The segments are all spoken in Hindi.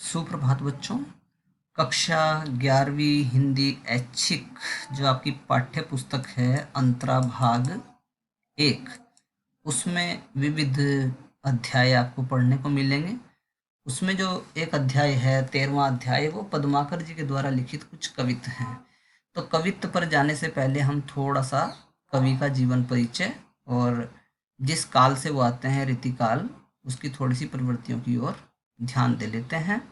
सुप्रभात बच्चों। कक्षा 11वीं हिंदी ऐच्छिक जो आपकी पाठ्य पुस्तक है अंतरा भाग 1, उसमें विविध अध्याय आपको पढ़ने को मिलेंगे। उसमें जो एक अध्याय है 13वां अध्याय, वो पद्माकर जी के द्वारा लिखित कुछ कवित हैं। तो कवित्त पर जाने से पहले हम थोड़ा सा कवि का जीवन परिचय और जिस काल से वो आते हैं रीतिकाल, उसकी थोड़ी सी प्रवृत्तियों की ओर ध्यान दे लेते हैं।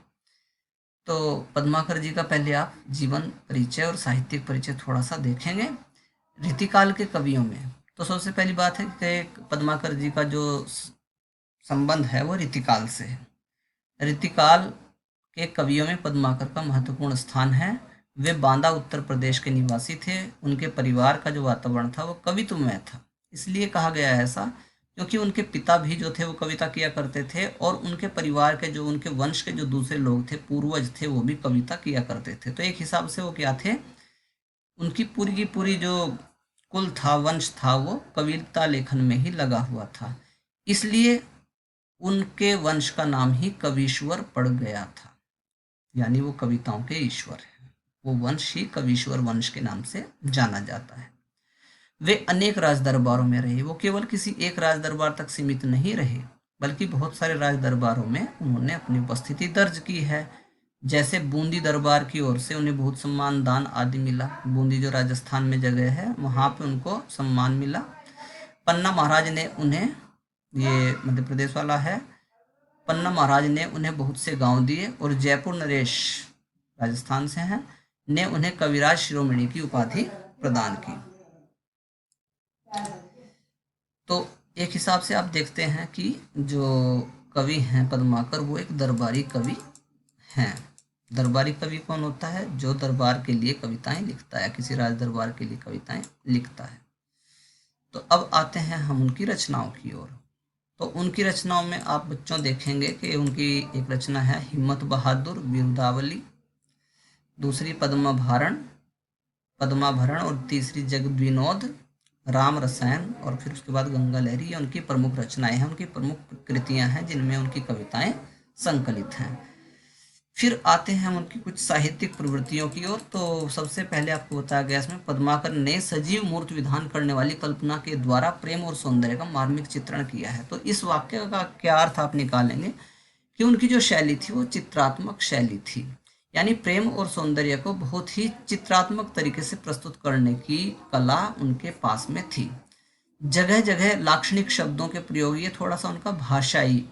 तो पद्माकर जी का पहले आप जीवन परिचय और साहित्यिक परिचय थोड़ा सा देखेंगे। रीतिकाल के कवियों में तो सबसे पहली बात है कि पद्माकर जी का जो संबंध है वो रीतिकाल से है। रीतिकाल के कवियों में पद्माकर का महत्वपूर्ण स्थान है। वे बांदा उत्तर प्रदेश के निवासी थे। उनके परिवार का जो वातावरण था वो कवित्वमय था। इसलिए कहा गया है ऐसा क्योंकि उनके पिता भी जो थे वो कविता किया करते थे और उनके परिवार के जो उनके वंश के जो दूसरे लोग थे, पूर्वज थे, वो भी कविता किया करते थे। तो एक हिसाब से वो क्या थे, उनकी पूरी की पूरी जो कुल था, वंश था, वो कविता लेखन में ही लगा हुआ था। इसलिए उनके वंश का नाम ही कवीश्वर पड़ गया था, यानी वो कविताओं के ईश्वर है। वो वंश ही कवीश्वर वंश के नाम से जाना जाता है। वे अनेक राज दरबारों में रहे। वो केवल किसी एक राज दरबार तक सीमित नहीं रहे, बल्कि बहुत सारे राज दरबारों में उन्होंने अपनी उपस्थिति दर्ज की है। जैसे बूंदी दरबार की ओर से उन्हें बहुत सम्मान दान आदि मिला। बूंदी जो राजस्थान में जगह है, वहाँ पे उनको सम्मान मिला। पन्ना महाराज ने उन्हें, ये मध्य प्रदेश वाला है, पन्ना महाराज ने उन्हें बहुत से गांव दिए और जयपुर नरेश, राजस्थान से हैं, ने उन्हें कविराज शिरोमणि की उपाधि प्रदान की। तो एक हिसाब से आप देखते हैं कि जो कवि हैं पद्माकर, वो एक दरबारी कवि हैं। दरबारी कवि कौन होता है? जो दरबार के लिए कविताएं लिखता है, किसी राज दरबार के लिए कविताएं लिखता है। तो अब आते हैं हम उनकी रचनाओं की ओर। तो उनकी रचनाओं में आप बच्चों देखेंगे कि उनकी एक रचना है हिम्मत बहादुर बिरुदावली, दूसरी पद्माभरण और तीसरी जगद विनोद, राम रसायन और फिर उसके बाद गंगा लहरी। ये उनकी प्रमुख रचनाएं हैं, उनकी प्रमुख कृतियां हैं जिनमें उनकी कविताएं संकलित हैं। फिर आते हैं हम उनकी कुछ साहित्यिक प्रवृत्तियों की ओर। तो सबसे पहले आपको बताया गया इसमें पद्माकर ने सजीव मूर्त विधान करने वाली कल्पना के द्वारा प्रेम और सौंदर्य का मार्मिक चित्रण किया है। तो इस वाक्य का क्या अर्थ आप निकालेंगे कि उनकी जो शैली थी वो चित्रात्मक शैली थी, यानी प्रेम और सौंदर्य को बहुत ही चित्रात्मक तरीके से प्रस्तुत करने की कला उनके पास में थी। जगह जगह लाक्षणिक शब्दों के प्रयोग, ये थोड़ा सा उनका भाषाई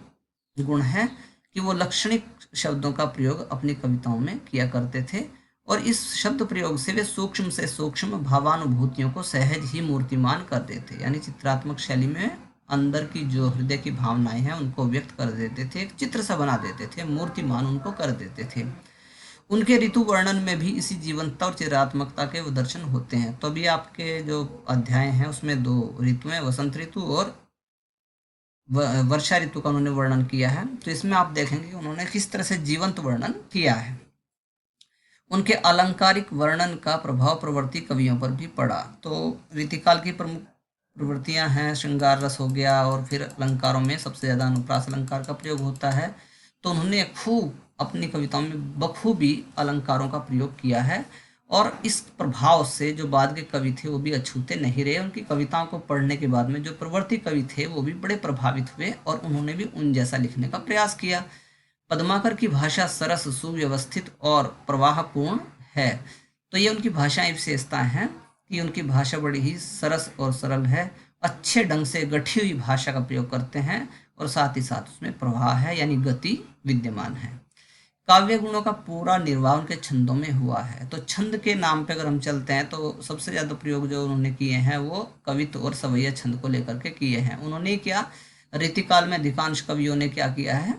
गुण है कि वो लाक्षणिक शब्दों का प्रयोग अपनी कविताओं में किया करते थे और इस शब्द प्रयोग से वे सूक्ष्म से सूक्ष्म भावानुभूतियों को सहज ही मूर्तिमान कर देते, यानी चित्रात्मक शैली में अंदर की जो हृदय की भावनाएं हैं उनको व्यक्त कर देते थे, एक चित्र सा बना देते थे, मूर्तिमान उनको कर देते थे। उनके ऋतु वर्णन में भी इसी जीवंतता और चिरात्मकता के दर्शन होते हैं। तो अभी आपके जो अध्याय हैं उसमें 2 ऋतुएं, वसंत ऋतु और वर्षा ऋतु का उन्होंने वर्णन किया है। तो इसमें आप देखेंगे कि उन्होंने किस तरह से जीवंत वर्णन किया है। उनके अलंकारिक वर्णन का प्रभाव प्रवृत्ति कवियों पर भी पड़ा। तो रीतिकाल की प्रमुख प्रवृत्तियां हैं, श्रृंगार रस हो गया और फिर अलंकारों में सबसे ज़्यादा अनुप्रास अलंकार का प्रयोग होता है। तो उन्होंने खूब अपनी कविताओं में बखूबी अलंकारों का प्रयोग किया है और इस प्रभाव से जो बाद के कवि थे वो भी अछूते नहीं रहे। उनकी कविताओं को पढ़ने के बाद में जो प्रवर्ती कवि थे वो भी बड़े प्रभावित हुए और उन्होंने भी उन जैसा लिखने का प्रयास किया। पद्माकर की भाषा सरस, सुव्यवस्थित और प्रवाहपूर्ण है। तो ये उनकी भाषाई विशेषताएं हैं कि उनकी भाषा बड़ी ही सरस और सरल है, अच्छे ढंग से गठी हुई भाषा का प्रयोग करते हैं और साथ ही साथ उसमें प्रवाह है, यानी गति विद्यमान है। काव्य गुणों का पूरा निर्वाह उनके छंदों में हुआ है। तो छंद के नाम पे अगर हम चलते हैं तो सबसे ज़्यादा प्रयोग जो उन्होंने किए हैं वो कवित्व और सवैया छंद को लेकर के किए हैं। उन्होंने क्या, रीतिकाल में अधिकांश कवियों ने क्या किया है,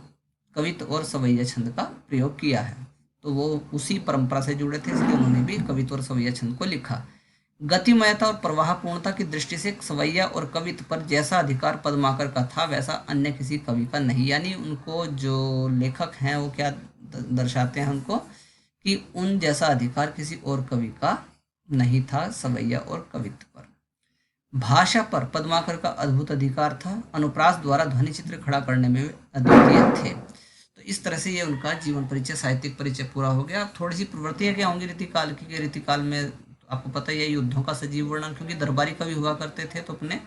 कवित्व और सवैया छंद का प्रयोग किया है। तो वो उसी परंपरा से जुड़े थे, इसलिए उन्होंने भी कवित्व और सवैया छंद को लिखा। गतिमयता और प्रवाहपूर्णता की दृष्टि से सवैया और कवित्व पर जैसा अधिकार पद्माकर का था वैसा अन्य किसी कवि का नहीं। यानी उनको जो लेखक हैं वो क्या दर्शाते हैं उनको कि उन जैसा अधिकार किसी और कवि का नहीं था सवैया और कवित्व पर। भाषा पर पद्माकर का अद्भुत अधिकार था। अनुप्रास द्वारा ध्वनि चित्र खड़ा करने में अद्वितीय थे। तो इस तरह से ये उनका जीवन परिचय, साहित्यिक परिचय पूरा हो गया। अब थोड़ी सी प्रवृत्तियाँ क्या होंगी रीतिकाल की, रीतिकाल में आपको पता ही है युद्धों का सजीव वर्णन, क्योंकि दरबारी कवि हुआ करते थे तो अपने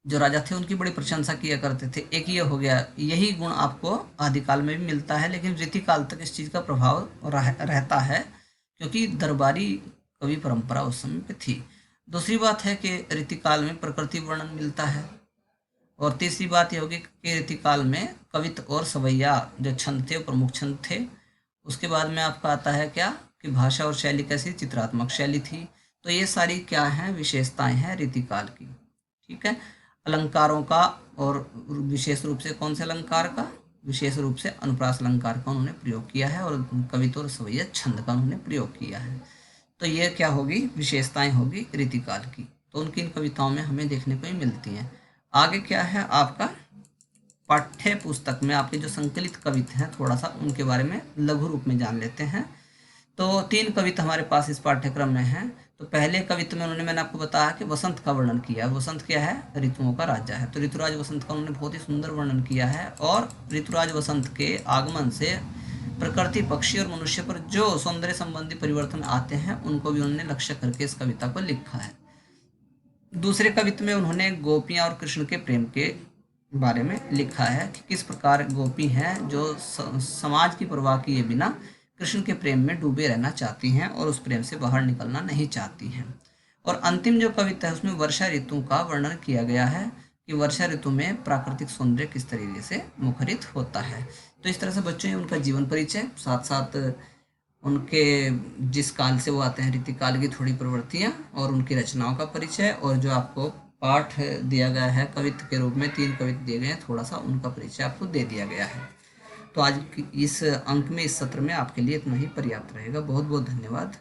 जो राजा थे उनकी बड़ी प्रशंसा किया करते थे। एक ये हो गया, यही गुण आपको आदिकाल में भी मिलता है, लेकिन रीतिकाल तक इस चीज़ का प्रभाव रहता है, क्योंकि दरबारी कवि परंपरा उस समय पे थी। दूसरी बात है कि रीतिकाल में प्रकृति वर्णन मिलता है, और तीसरी बात यह होगी कि रीतिकाल में कवित्त और सवैया जो छंद थे वो प्रमुख छंद थे। उसके बाद में आपका आता है क्या कि भाषा और शैली कैसी, चित्रात्मक शैली थी। तो ये सारी क्या हैं, विशेषताएं हैं रीतिकाल की। ठीक है। अलंकारों का, और विशेष रूप से कौन से अलंकार का, विशेष रूप से अनुप्रास अलंकार का उन्होंने प्रयोग किया है, और कवित्त और सवैया छंद का उन्होंने प्रयोग किया है। तो ये क्या होगी, विशेषताएं होगी रीतिकाल की। तो उनकी इन कविताओं में हमें देखने को ही मिलती हैं। आगे क्या है आपका पाठ्य पुस्तक में आपके जो संकलित कविता हैं, थोड़ा सा उनके बारे में लघु रूप में जान लेते हैं। तो 3 कविता हमारे पास इस पाठ्यक्रम में हैं। तो पहले कविता में मैंने आपको बताया कि वसंत का वर्णन किया। वसंत क्या है, ऋतुओं का राजा है, तो ऋतुराज वसंत का उन्होंने बहुत ही सुंदर वर्णन किया है। और ऋतुराज वसंत के आगमन से प्रकृति, पक्षी और मनुष्य पर जो सौंदर्य संबंधी परिवर्तन आते हैं उनको भी उन्होंने लक्ष्य करके इस कविता को लिखा है। दूसरे कविता में उन्होंने गोपियां और कृष्ण के प्रेम के बारे में लिखा है कि किस प्रकार गोपी हैं जो समाज की परवाह किए बिना कृष्ण के प्रेम में डूबे रहना चाहती हैं और उस प्रेम से बाहर निकलना नहीं चाहती हैं। और अंतिम जो कविता है उसमें वर्षा ऋतु का वर्णन किया गया है कि वर्षा ऋतु में प्राकृतिक सौंदर्य किस तरीके से मुखरित होता है। तो इस तरह से बच्चों ने उनका जीवन परिचय, साथ साथ उनके जिस काल से वो आते हैं रीतिकाल की थोड़ी प्रवृत्तियाँ, और उनकी रचनाओं का परिचय, और जो आपको पाठ दिया गया है कवित्त के रूप में 3 कवित्त दिए गए हैं, थोड़ा सा उनका परिचय आपको दे दिया गया है। तो आज इस अंक में, इस सत्र में आपके लिए इतना ही पर्याप्त रहेगा। बहुत बहुत धन्यवाद।